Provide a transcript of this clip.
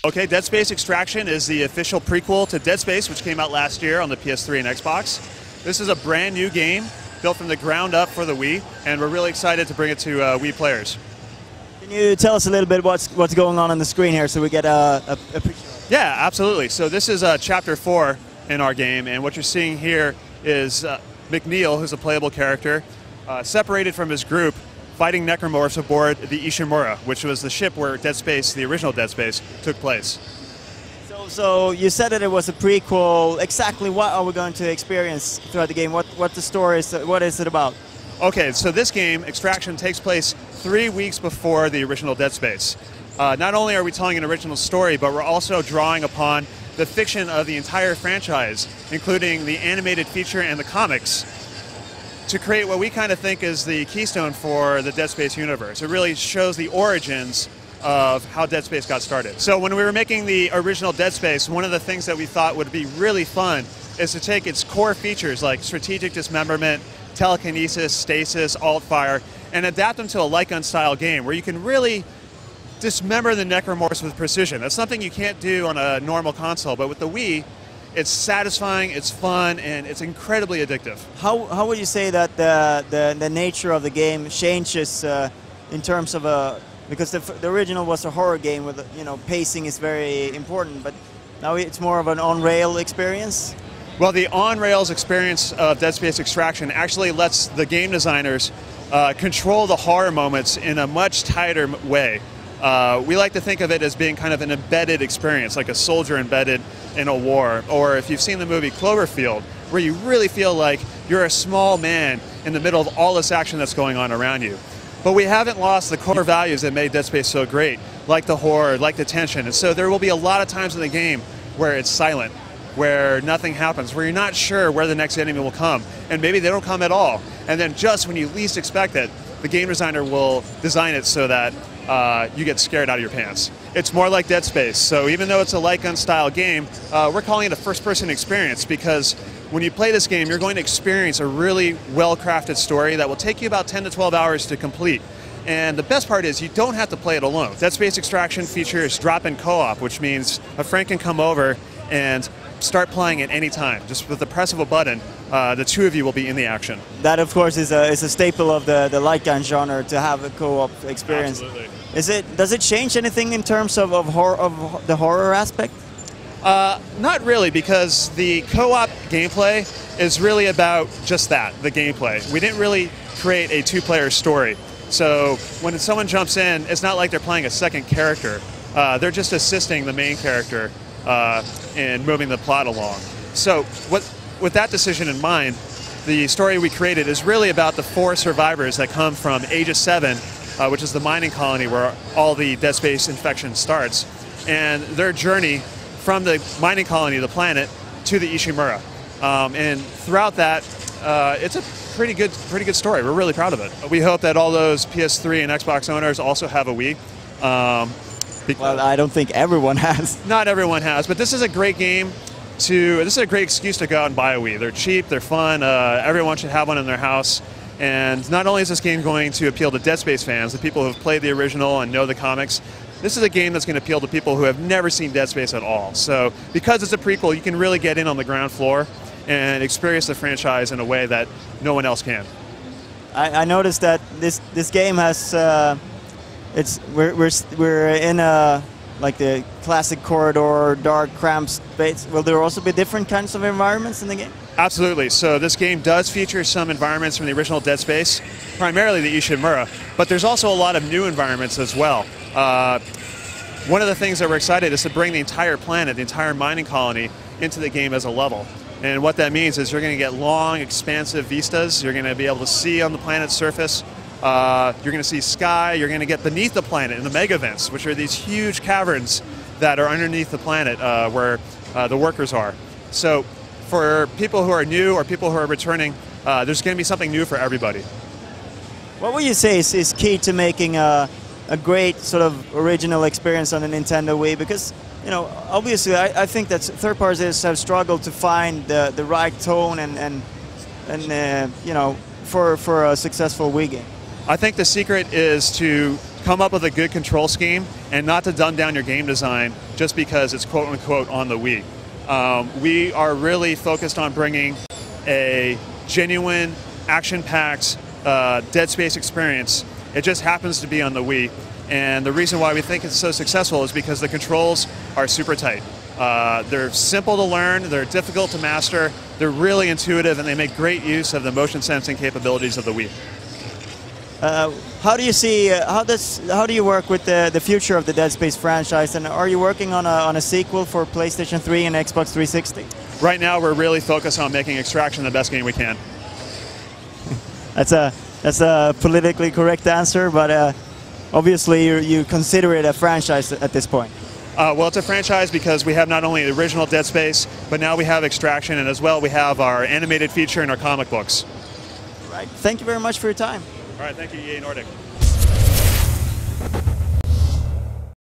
Okay, Dead Space Extraction is the official prequel to Dead Space, which came out last year on the PS3 and Xbox. This is a brand new game built from the ground up for the Wii, and we're really excited to bring it to Wii players. Can you tell us a little bit what's going on the screen here so we get a picture? Yeah, absolutely. So this is Chapter 4 in our game, and what you're seeing here is McNeil, who's a playable character, separated from his group, fighting necromorphs aboard the Ishimura, which was the ship where Dead Space, the original Dead Space, took place. So you said that it was a prequel. Exactly what are we going to experience throughout the game? What the story is? What is it about? Okay, so this game, Extraction, takes place 3 weeks before the original Dead Space. Not only are we telling an original story, but we're also drawing upon the fiction of the entire franchise, including the animated feature and the comics, to create what we kind of think is the keystone for the Dead Space universe. It really shows the origins of how Dead Space got started. So when we were making the original Dead Space, one of the things that we thought would be really fun is to take its core features like strategic dismemberment, telekinesis, stasis, alt-fire, and adapt them to a like-gun style game where you can really dismember the necromorphs with precision. That's something you can't do on a normal console, but with the Wii, it's satisfying, it's fun, and it's incredibly addictive. How would you say that the nature of the game changes in terms of because the original was a horror game with, you know, pacing is very important, but now it's more of an on-rail experience? Well, the on-rails experience of Dead Space Extraction actually lets the game designers control the horror moments in a much tighter way. We like to think of it as being kind of an embedded experience, like a soldier embedded in a war, or if you've seen the movie Cloverfield, where you really feel like you're a small man in the middle of all this action that's going on around you. But we haven't lost the core values that made Dead Space so great, like the horror, like the tension, and so there will be a lot of times in the game where it's silent, where nothing happens, where you're not sure where the next enemy will come, and maybe they don't come at all. And then just when you least expect it, the game designer will design it so that you get scared out of your pants. It's more like Dead Space, so even though it's a light gun style game, we're calling it a first-person experience because when you play this game, you're going to experience a really well-crafted story that will take you about 10 to 12 hours to complete. And the best part is you don't have to play it alone. Dead Space Extraction features drop-in co-op, which means a friend can come over and start playing at any time. Just with the press of a button, the two of you will be in the action. That, of course, is a staple of the light gun genre, to have a co-op experience. Absolutely. Does it change anything in terms of the horror aspect? Not really, because the co-op gameplay is really about just that, the gameplay. We didn't really create a two-player story. So when someone jumps in, it's not like they're playing a second character. They're just assisting the main character in moving the plot along. So with that decision in mind, the story we created is really about the 4 survivors that come from Aegis 7, which is the mining colony where all the Dead Space infection starts, and their journey from the mining colony, the planet, to the Ishimura. And throughout that, it's a pretty good story. We're really proud of it. We hope that all those PS3 and Xbox owners also have a Wii. Well, I don't think everyone has. Not everyone has, but this is a great game. This is a great excuse to go out and buy a Wii. They're cheap, they're fun, everyone should have one in their house. And not only is this game going to appeal to Dead Space fans, the people who have played the original and know the comics, this is a game that's going to appeal to people who have never seen Dead Space at all. So because it's a prequel, you can really get in on the ground floor and experience the franchise in a way that no one else can. I noticed that this game has we're in a like the classic corridor, dark, cramped space. Will there also be different kinds of environments in the game? Absolutely. So this game does feature some environments from the original Dead Space, primarily the Ishimura, but there's also a lot of new environments as well. One of the things that we're excited is to bring the entire planet, the entire mining colony, into the game as a level. And what that means is you're going to get long, expansive vistas. You're going to be able to see on the planet's surface. You're going to see sky. You're going to get beneath the planet in the mega vents, which are these huge caverns that are underneath the planet where the workers are. So for people who are new or people who are returning, there's going to be something new for everybody. What would you say is key to making a great sort of original experience on the Nintendo Wii? Because, you know, obviously I think that third parties have struggled to find the right tone and you know, for a successful Wii game. I think the secret is to come up with a good control scheme and not to dumb down your game design just because it's quote-unquote on the Wii. We are really focused on bringing a genuine, action-packed Dead Space experience. It just happens to be on the Wii. And the reason why we think it's so successful is because the controls are super tight. They're simple to learn, they're difficult to master, they're really intuitive, and they make great use of the motion sensing capabilities of the Wii. How do you see, how do you work with the future of the Dead Space franchise, and are you working on a sequel for PlayStation 3 and Xbox 360? Right now we're really focused on making Extraction the best game we can. That's a politically correct answer, but obviously you consider it a franchise at this point. Well, it's a franchise because we have not only the original Dead Space, but now we have Extraction, and as well we have our animated feature and our comic books. Right. Thank you very much for your time. All right, thank you, EA Nordic.